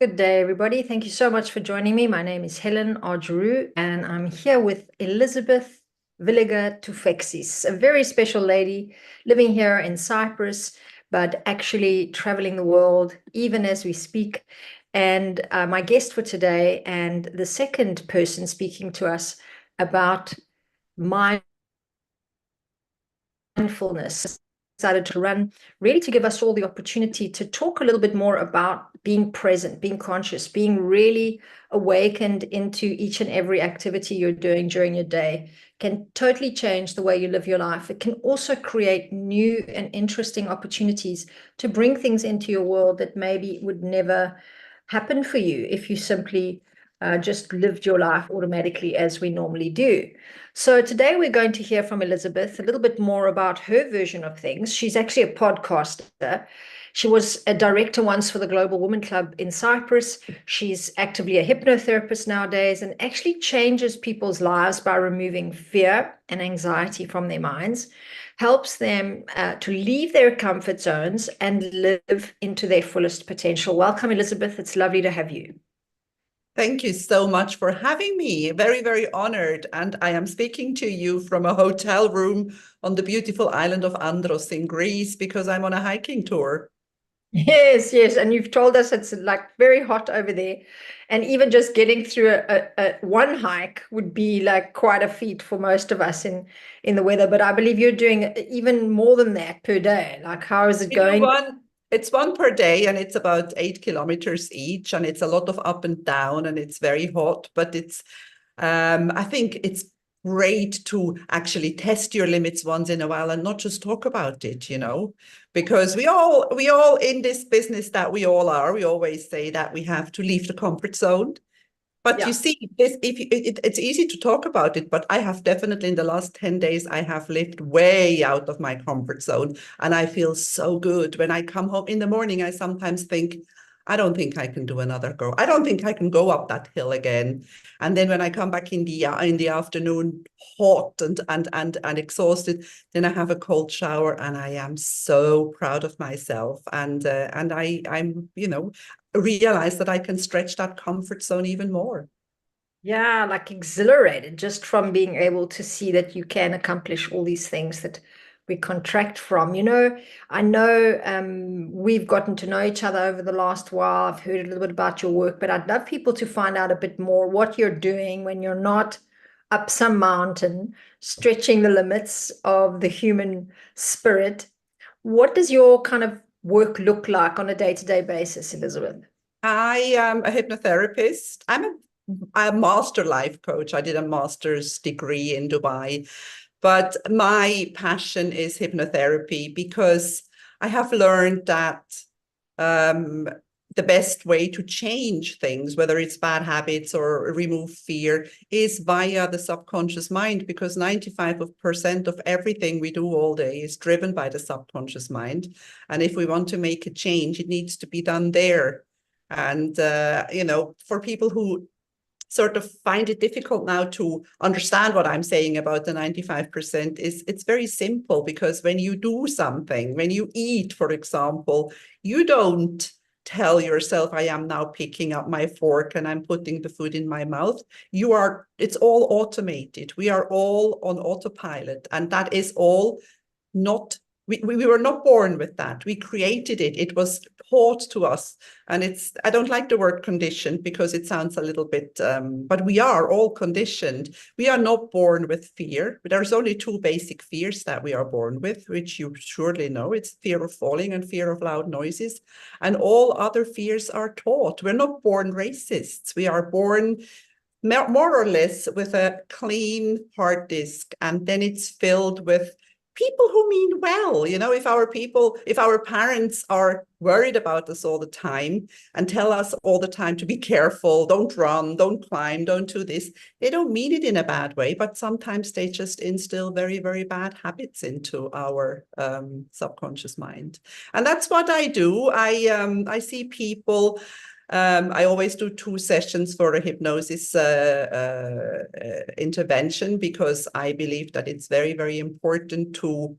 Good day, everybody. Thank you so much for joining me. My name is Helen Argeru, and I'm here with Elisabeth Villiger Toufexis, a very special lady living here in Cyprus, but actually traveling the world even as we speak. And my guest for today, and the second person speaking to us about mindfulness, decided to run, really to give us all the opportunity to talk a little bit more about being present, being conscious, being really awakened into each and every activity you're doing during your day. Can totally change the way you live your life. It can also create new and interesting opportunities to bring things into your world that maybe would never happen for you if you simply just lived your life automatically as we normally do. So today we're going to hear from Elisabeth a little bit more about her version of things. She's actually a podcaster. She was a director once for the Global Women Club in Cyprus. She's actively a hypnotherapist nowadays and actually changes people's lives by removing fear and anxiety from their minds, helps them to leave their comfort zones and live into their fullest potential. Welcome, Elisabeth. It's lovely to have you. Thank you so much for having me. Very, very honored. And I am speaking to you from a hotel room on the beautiful island of Andros in Greece because I'm on a hiking tour. Yes, yes. And you've told us it's like very hot over there. And even just getting through a one hike would be like quite a feat for most of us in the weather. But I believe you're doing even more than that per day. Like, how is it We do going? one, it's one per day and it's about 8 kilometers each. And it's a lot of up and down and it's very hot, but I think it's great to actually test your limits once in a while and not just talk about it, because we all in this business that we all are, we always say that we have to leave the comfort zone. But you Yeah. see, this if you, it's easy to talk about it, but I have definitely in the last 10 days, I have lived way out of my comfort zone. And I feel so good. When I come home in the morning, I sometimes think, I don't think I can do another go. I don't think I can go up that hill again. And then when I come back in the afternoon, hot and exhausted, then I have a cold shower and I am so proud of myself. And I'm realize that I can stretch that comfort zone even more. Yeah, like exhilarated just from being able to see that you can accomplish all these things that we contract from. I know we've gotten to know each other over the last while. I've heard a little bit about your work, but I'd love people to find out a bit more what you're doing when you're not up some mountain, stretching the limits of the human spirit. What does your kind of work look like on a day-to-day basis, Elisabeth? I am a hypnotherapist. I'm a master life coach. I did a master's degree in Dubai, but my passion is hypnotherapy because I have learned that um, the best way to change things, whether it's bad habits or remove fear, is via the subconscious mind, because 95% of everything we do all day is driven by the subconscious mind. And if we want to make a change, it needs to be done there. And, for people who sort of find it difficult now to understand what I'm saying about the 95% is it's very simple, because when you do something, when you eat, for example, you don't tell yourself, I am now picking up my fork and I'm putting the food in my mouth. It's all automated. We are all on autopilot, and that is all not we were not born with that. We created it. It was taught to us. And I don't like the word conditioned because it sounds a little bit, but we are all conditioned. We are not born with fear. There's only two basic fears that we are born with, which you surely know. It's fear of falling and fear of loud noises. And all other fears are taught. We're not born racists. We are born more or less with a clean hard disk, and then it's filled with people who mean well. If our parents are worried about us all the time and tell us all the time to be careful, don't run, don't climb, don't do this, they don't mean it in a bad way, but sometimes they just instill very, very bad habits into our subconscious mind. And that's what I do. I see people. I always do 2 sessions for a hypnosis intervention, because I believe that it's very, very important to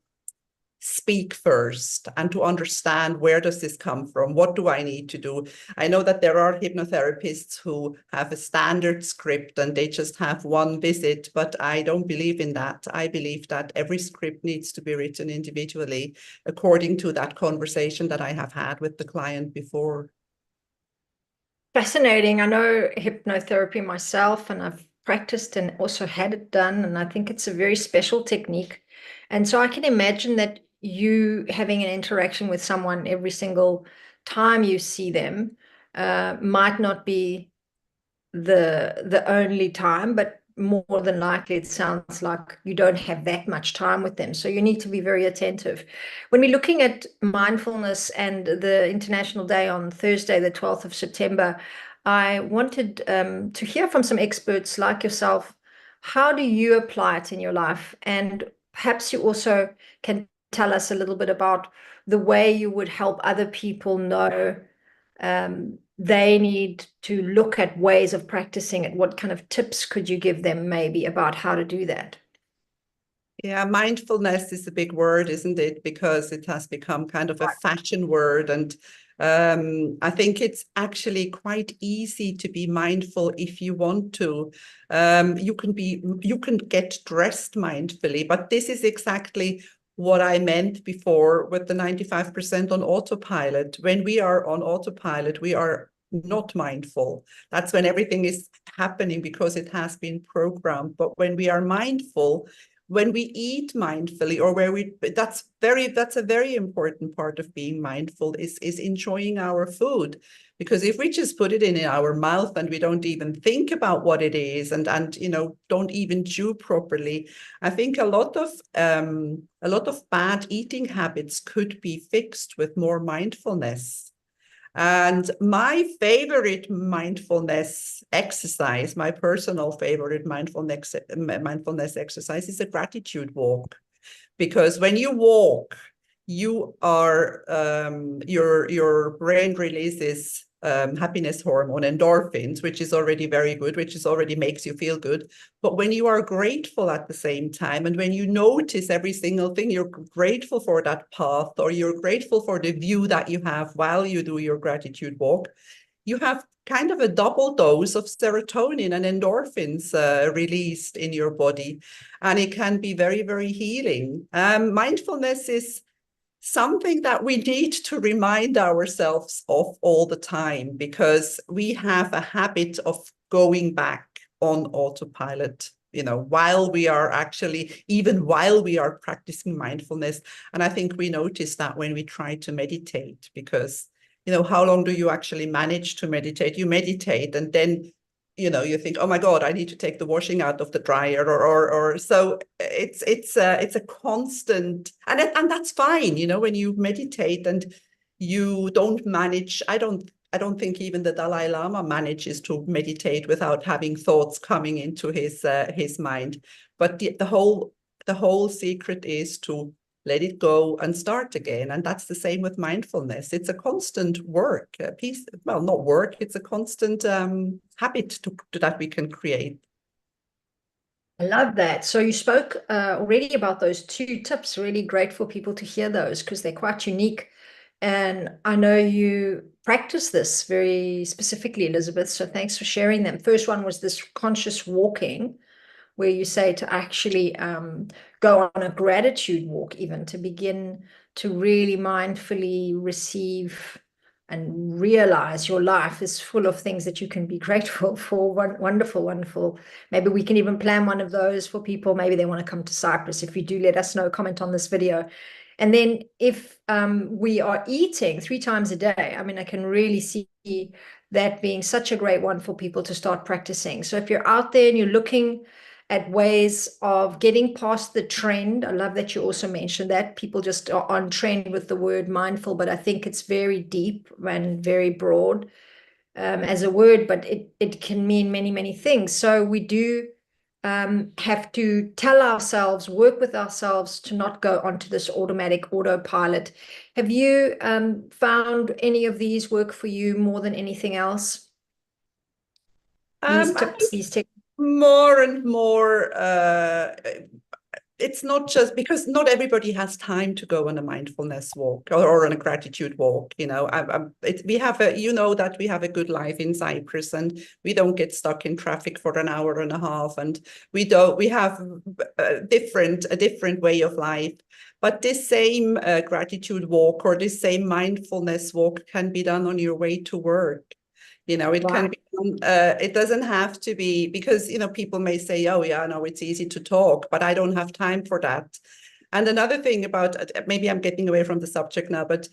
speak first and to understand, where does this come from? What do I need to do? I know that there are hypnotherapists who have a standard script and they just have one visit, but I don't believe in that. I believe that every script needs to be written individually according to that conversation that I have had with the client before. Fascinating. I know hypnotherapy myself, and I've practiced and also had it done, and I think it's a very special technique. And so I can imagine that you having an interaction with someone every single time you see them might not be the only time, but more than likely it sounds like you don't have that much time with them. So you need to be very attentive. When we're looking at mindfulness and the International Day on Thursday, the 12th of September, I wanted to hear from some experts like yourself. How do you apply it in your life? And perhaps you also can tell us a little bit about the way you would help other people know they need to look at ways of practicing it. What kind of tips could you give them maybe about how to do that? Yeah, mindfulness is a big word, isn't it? Because it has become kind of a fashion word. And I think it's actually quite easy to be mindful if you want to. You can get dressed mindfully, but this is exactly what I meant before with the 95% on autopilot. When we are on autopilot, we are not mindful. That's when everything is happening because it has been programmed. But when we are mindful, when we eat mindfully, or where we that's a very important part of being mindful, is enjoying our food. Because if we just put it in our mouth and we don't even think about what it is, and don't even chew properly, I think a lot of bad eating habits could be fixed with more mindfulness. And my favorite mindfulness exercise, my personal favorite mindfulness exercise, is a gratitude walk. Because when you walk, you are your brain releases happiness hormone, endorphins, which is already very good, which is already makes you feel good. But when you are grateful at the same time, and when you notice every single thing, you're grateful for that path, or you're grateful for the view that you have while you do your gratitude walk, you have kind of a double dose of serotonin and endorphins released in your body. And it can be very, very healing. Mindfulness is something that we need to remind ourselves of all the time, because we have a habit of going back on autopilot, while we are practicing mindfulness. And I think we notice that when we try to meditate, because how long do you actually manage to meditate? You meditate, and then you think, oh my God, I need to take the washing out of the dryer, or so it's a constant, and that's fine, when you meditate and you don't manage. I don't think even the Dalai Lama manages to meditate without having thoughts coming into his mind. But the whole secret is to let it go and start again. And that's the same with mindfulness. It's a constant work, a piece, well, not work, it's a constant habit that we can create. I love that. So you spoke already about those two tips. Really great for people to hear those because they're quite unique. And I know you practice this very specifically, Elisabeth. So thanks for sharing them. First one was this conscious walking, where you say to actually go on a gratitude walk, even to begin to really mindfully receive and realize your life is full of things that you can be grateful for. Wonderful, wonderful. Maybe we can even plan one of those for people. Maybe they want to come to Cyprus. If you do, let us know, comment on this video. And then if we are eating 3 times a day, I mean, I can really see that being such a great one for people to start practicing. So if you're out there and you're looking at ways of getting past the trend. I love that you also mentioned that people just are on trend with the word mindful, but I think it's very deep and very broad as a word, but it can mean many, many things. So we do have to tell ourselves, work with ourselves to not go onto this automatic autopilot. Have you found any of these work for you more than anything else? These I think tips, these techniques? more and more, it's not just because not everybody has time to go on a mindfulness walk or on a gratitude walk. We have that we have a good life in Cyprus, and we don't get stuck in traffic for an hour and a half, and we have a different way of life. But this same gratitude walk or this same mindfulness walk can be done on your way to work. It can be, it doesn't have to be, because, people may say, oh, yeah, no, it's easy to talk, but I don't have time for that. And another thing about, maybe I'm getting away from the subject now, but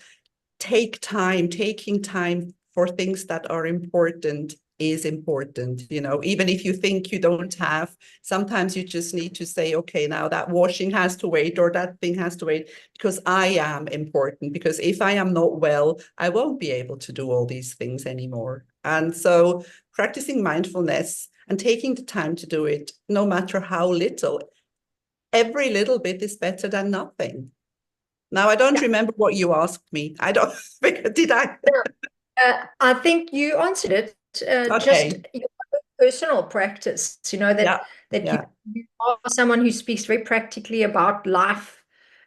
taking time for things that are important is important. Even if you think you don't have, sometimes you just need to say, okay, now that washing has to wait, or that thing has to wait, because I am important. Because if I am not well, I won't be able to do all these things anymore. And so practicing mindfulness and taking the time to do it, no matter how little, every little bit is better than nothing. Now, I don't remember what you asked me. I don't, did I? I think you answered it. Just Okay. your personal practice, Yeah. that Yeah. you are someone who speaks very practically about life.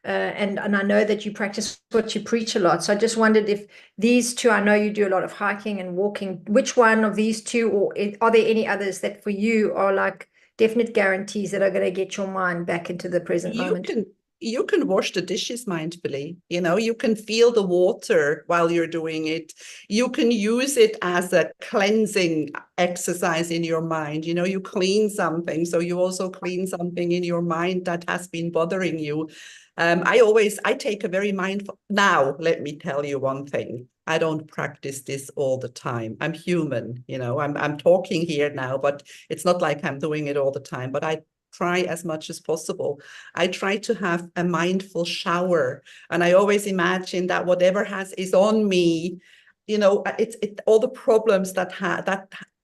And I know that you practice what you preach a lot. So I just wondered if these two, I know you do a lot of hiking and walking, which one of these two, or are there any others that for you are like definite guarantees that are going to get your mind back into the present You moment? can you can wash the dishes mindfully. You can feel the water while you're doing it. You can use it as a cleansing exercise in your mind. You clean something, so you also clean something in your mind that has been bothering you. I take a very mindful. Now, let me tell you one thing. I don't practice this all the time. I'm human. I'm talking here now, but it's not like I'm doing it all the time. But I try as much as possible. I try to have a mindful shower, and I always imagine that whatever is on me, it's all the problems that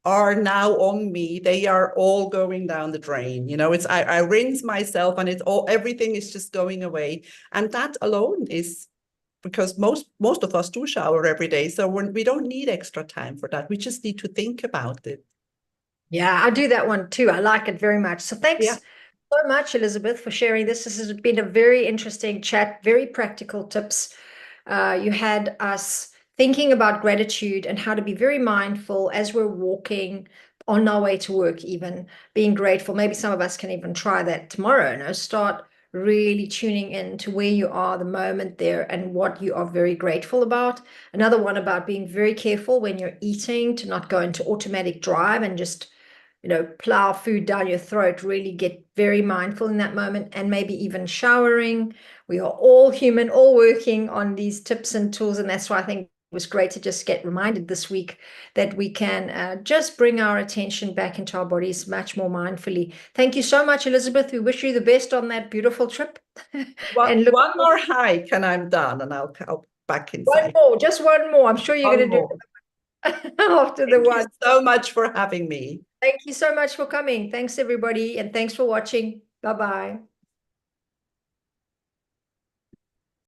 are now on me, they are all going down the drain. I rinse myself, and everything is just going away, and that alone is because most of us do shower every day, so we don't need extra time for that. We just need to think about it. Yeah, I do that one too. I like it very much. So Yeah. thanks so much, Elisabeth, for sharing this. This has been a very interesting chat, very practical tips. You had us thinking about gratitude and how to be very mindful as we're walking on our way to work, even being grateful. Maybe some of us can even try that tomorrow, start really tuning in to where you are, the moment there, and what you are very grateful about. Another one about being very careful when you're eating to not go into automatic drive and just plow food down your throat, really get very mindful in that moment, and maybe even showering. We are all human, all working on these tips and tools. And that's why I think it was great to just get reminded this week that we can just bring our attention back into our bodies much more mindfully. Thank you so much, Elisabeth. We wish you the best on that beautiful trip. And look, One more hike and I'm done, and I'll back one inside. more, just one more. I'm sure you're One going to do more. it after the Thank you one. so much for having me. Thank you so much for coming. Thanks, everybody. And thanks for watching. Bye-bye.